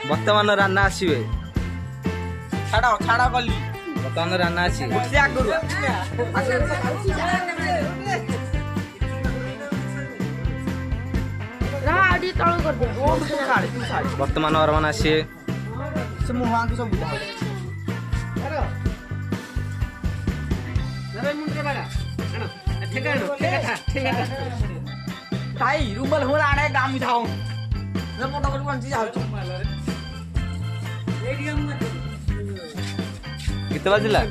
वर्तमान रान्ना आसीबे छाड़ा छाड़ा गली वर्तमान रान्ना आसी उठले आगरु आडी तळू कर दे ओ तू छाड़ वर्तमान वरमान आसी से मुहां के सब बुझा अरे जरा मुंडरे बाड़ा ठेका ताई रुबल होला आडे गाम उठाऊ न मोटो कर पंची जाऊ किती वाजला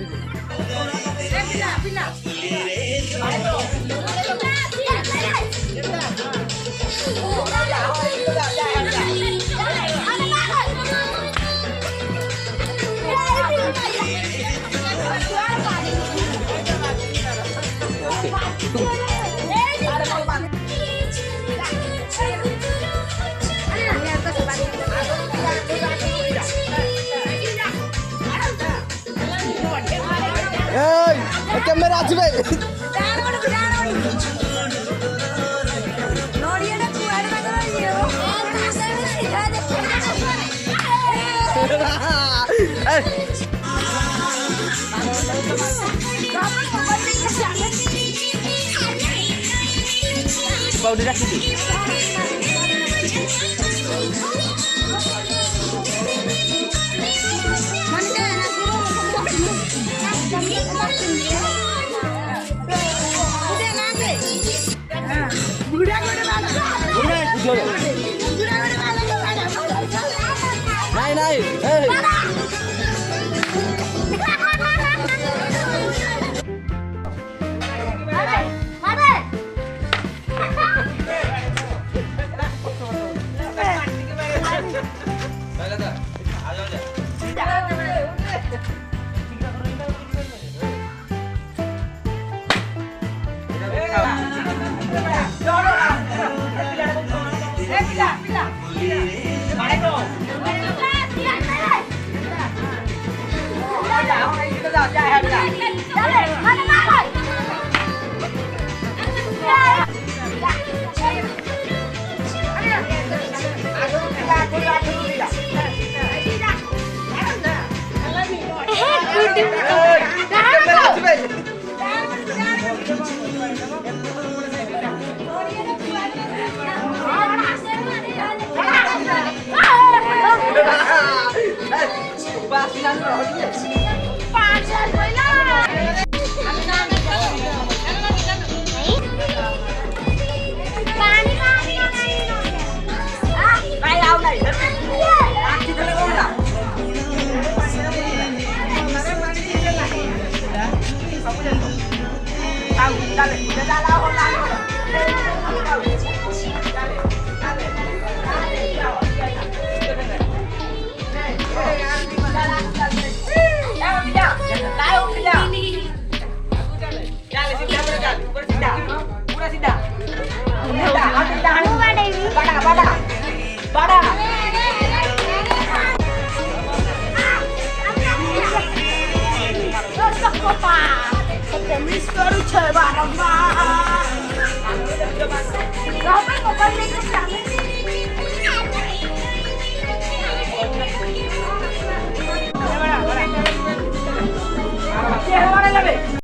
कैमरा आछबे पाउडर रखी दी नहीं नहीं Dale,